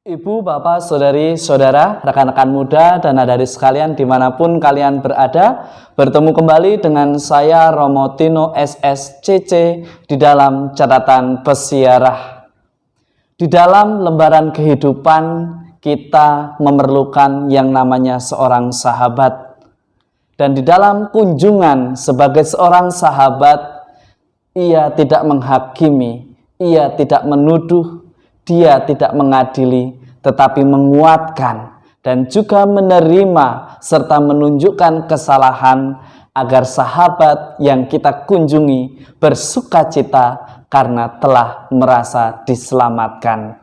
Ibu, bapak, saudari, saudara, rekan-rekan muda, dan nadari sekalian dimanapun kalian berada, bertemu kembali dengan saya Romo Tino SSCC di dalam catatan pesiarah. Di dalam lembaran kehidupan kita memerlukan yang namanya seorang sahabat. Dan di dalam kunjungan sebagai seorang sahabat, ia tidak menghakimi, ia tidak menuduh, dia tidak mengadili, tetapi menguatkan dan juga menerima serta menunjukkan kesalahan agar sahabat yang kita kunjungi bersukacita karena telah merasa diselamatkan.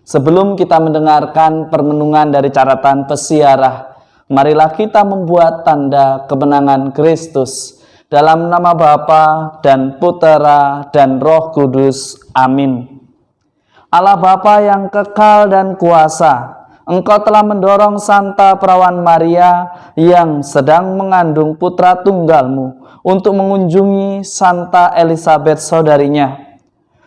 Sebelum kita mendengarkan permenungan dari catatan pesiarah, marilah kita membuat tanda kemenangan Kristus. Dalam nama Bapa dan Putera dan Roh Kudus. Amin. Allah Bapa yang kekal dan kuasa, Engkau telah mendorong Santa Perawan Maria yang sedang mengandung putra tunggalmu untuk mengunjungi Santa Elizabeth saudarinya.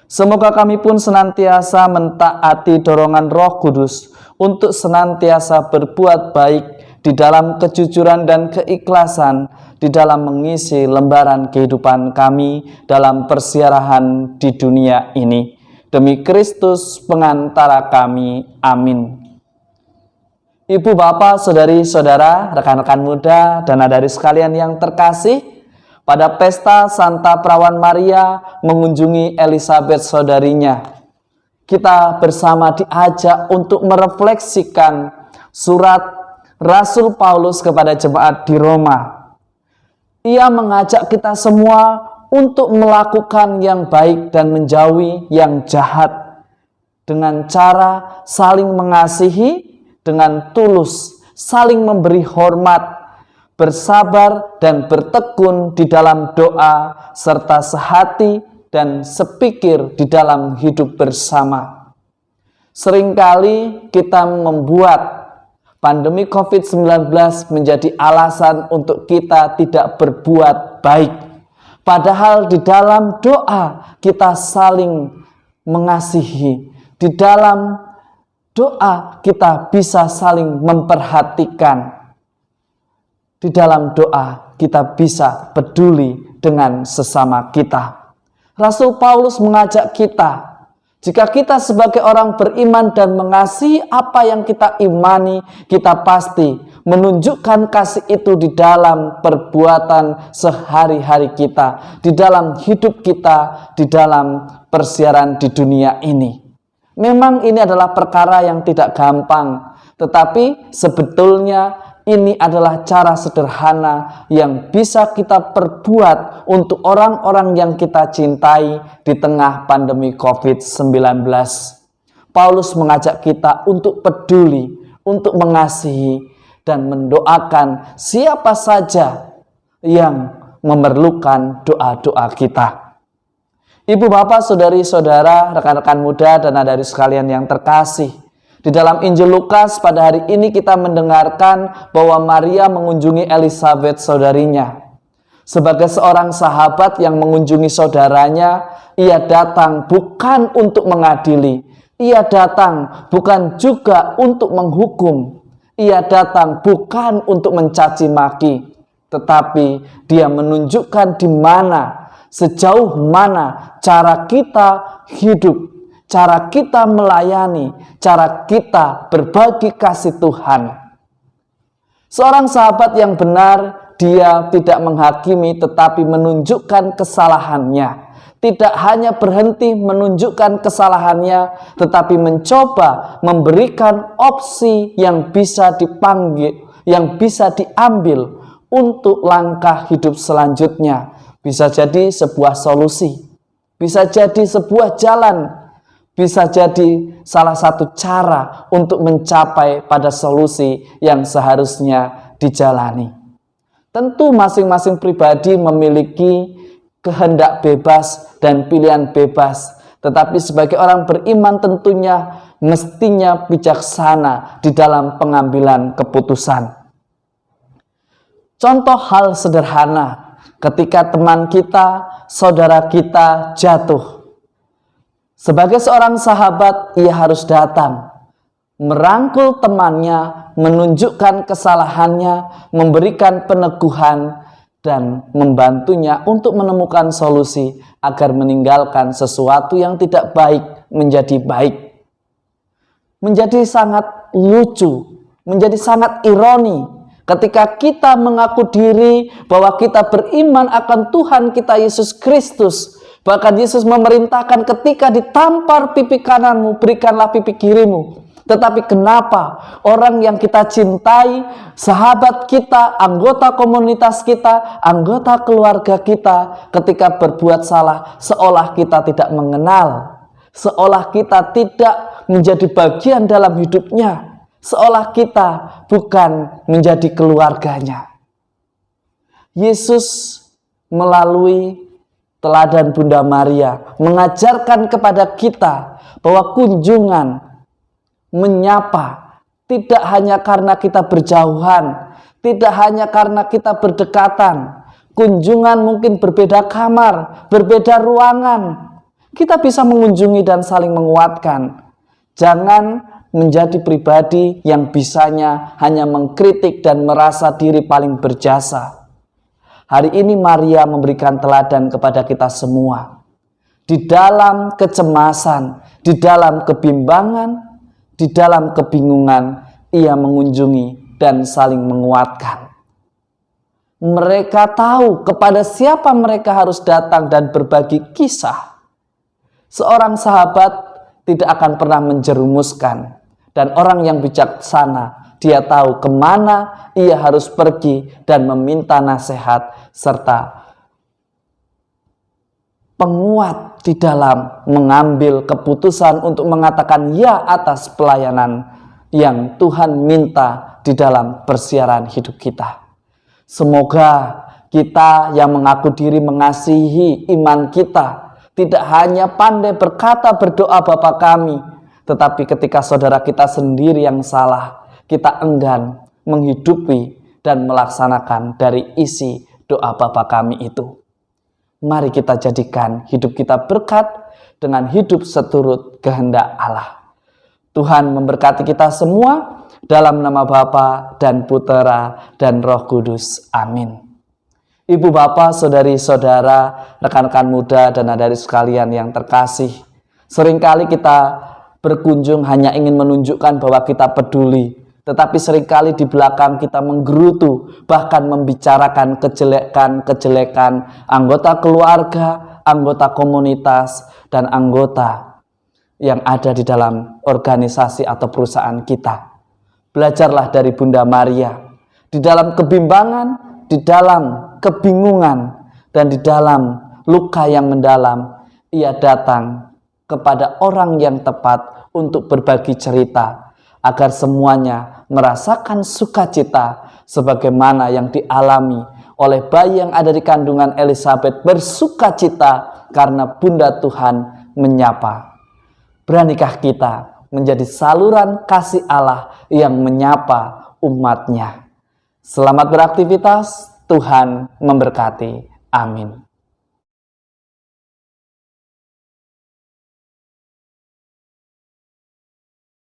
Semoga kami pun senantiasa mentaati dorongan Roh Kudus untuk senantiasa berbuat baik di dalam kejujuran dan keikhlasan di dalam mengisi lembaran kehidupan kami dalam persiarahan di dunia ini. Demi Kristus pengantara kami. Amin. Ibu, bapak, saudari, saudara, rekan-rekan muda, dan nadari sekalian yang terkasih, pada pesta Santa Perawan Maria mengunjungi Elizabeth saudarinya, kita bersama diajak untuk merefleksikan surat Rasul Paulus kepada jemaat di Roma. Ia mengajak kita semua untuk melakukan yang baik dan menjauhi yang jahat dengan cara saling mengasihi dengan tulus, saling memberi hormat, bersabar dan bertekun di dalam doa serta sehati dan sepikir di dalam hidup bersama. Seringkali kita membuat pandemi COVID-19 menjadi alasan untuk kita tidak berbuat baik. Padahal di dalam doa kita saling mengasihi. Di dalam doa kita bisa saling memperhatikan. Di dalam doa kita bisa peduli dengan sesama kita. Rasul Paulus mengajak kita, jika kita sebagai orang beriman dan mengasihi apa yang kita imani, kita pasti menunjukkan kasih itu di dalam perbuatan sehari-hari kita, di dalam hidup kita, di dalam persiaran di dunia ini. Memang ini adalah perkara yang tidak gampang, tetapi sebetulnya ini adalah cara sederhana yang bisa kita perbuat untuk orang-orang yang kita cintai di tengah pandemi COVID-19. Paulus mengajak kita untuk peduli, untuk mengasihi, dan mendoakan siapa saja yang memerlukan doa-doa kita. Ibu, bapak, saudari-saudara, rekan-rekan muda, dan nadari sekalian yang terkasih, di dalam Injil Lukas pada hari ini kita mendengarkan bahwa Maria mengunjungi Elizabeth saudarinya. Sebagai seorang sahabat yang mengunjungi saudaranya, ia datang bukan untuk mengadili, ia datang bukan juga untuk menghukum, ia datang bukan untuk mencaci maki, tetapi dia menunjukkan di mana, sejauh mana cara kita hidup, cara kita melayani, cara kita berbagi kasih Tuhan. Seorang sahabat yang benar, dia tidak menghakimi tetapi menunjukkan kesalahannya. Tidak hanya berhenti menunjukkan kesalahannya, tetapi mencoba memberikan opsi yang bisa dipanggil, yang bisa diambil untuk langkah hidup selanjutnya. Bisa jadi sebuah solusi, bisa jadi sebuah jalan, bisa jadi salah satu cara untuk mencapai pada solusi yang seharusnya dijalani. Tentu masing-masing pribadi memiliki kehendak bebas dan pilihan bebas. Tetapi sebagai orang beriman tentunya mestinya bijaksana di dalam pengambilan keputusan. Contoh hal sederhana, ketika teman kita, saudara kita jatuh. Sebagai seorang sahabat, ia harus datang merangkul temannya, menunjukkan kesalahannya, memberikan peneguhan, dan membantunya untuk menemukan solusi agar meninggalkan sesuatu yang tidak baik menjadi baik. Menjadi sangat lucu, menjadi sangat ironi ketika kita mengaku diri bahwa kita beriman akan Tuhan kita Yesus Kristus. Bahkan Yesus memerintahkan ketika ditampar pipi kananmu, berikanlah pipi kirimu. Tetapi kenapa orang yang kita cintai, sahabat kita, anggota komunitas kita, anggota keluarga kita, ketika berbuat salah, seolah kita tidak mengenal, seolah kita tidak menjadi bagian dalam hidupnya, seolah kita bukan menjadi keluarganya. Yesus melalui teladan Bunda Maria mengajarkan kepada kita bahwa kunjungan, menyapa, tidak hanya karena kita berjauhan, tidak hanya karena kita berdekatan. Kunjungan mungkin berbeda kamar, berbeda ruangan. Kita bisa mengunjungi dan saling menguatkan. Jangan menjadi pribadi yang bisanya hanya mengkritik dan merasa diri paling berjasa. Hari ini Maria memberikan teladan kepada kita semua. Di dalam kecemasan, di dalam kebimbangan, di dalam kebingungan, ia mengunjungi dan saling menguatkan. Mereka tahu kepada siapa mereka harus datang dan berbagi kisah. Seorang sahabat tidak akan pernah menjerumuskan, dan orang yang bijaksana, dia tahu kemana ia harus pergi dan meminta nasihat serta penguat di dalam mengambil keputusan untuk mengatakan ya atas pelayanan yang Tuhan minta di dalam persiaran hidup kita. Semoga kita yang mengaku diri mengasihi iman kita tidak hanya pandai berkata berdoa Bapa kami, tetapi ketika saudara kita sendiri yang salah, kita enggan menghidupi dan melaksanakan dari isi doa Bapa kami itu. Mari kita jadikan hidup kita berkat dengan hidup seturut kehendak Allah. Tuhan memberkati kita semua dalam nama Bapa dan Putera dan Roh Kudus. Amin. Ibu bapak, saudari-saudara, rekan-rekan muda dan adik sekalian yang terkasih, seringkali kita berkunjung hanya ingin menunjukkan bahwa kita peduli, tetapi seringkali di belakang kita menggerutu, bahkan membicarakan kejelekan anggota keluarga, anggota komunitas, dan anggota yang ada di dalam organisasi atau perusahaan kita. Belajarlah dari Bunda Maria. Di dalam kebimbangan, di dalam kebingungan, dan di dalam luka yang mendalam, ia datang kepada orang yang tepat untuk berbagi cerita, agar semuanya merasakan sukacita sebagaimana yang dialami oleh bayi yang ada di kandungan Elizabeth, bersukacita karena Bunda Tuhan menyapa. Beranikah kita menjadi saluran kasih Allah yang menyapa umatnya? Selamat beraktivitas, Tuhan memberkati. Amin.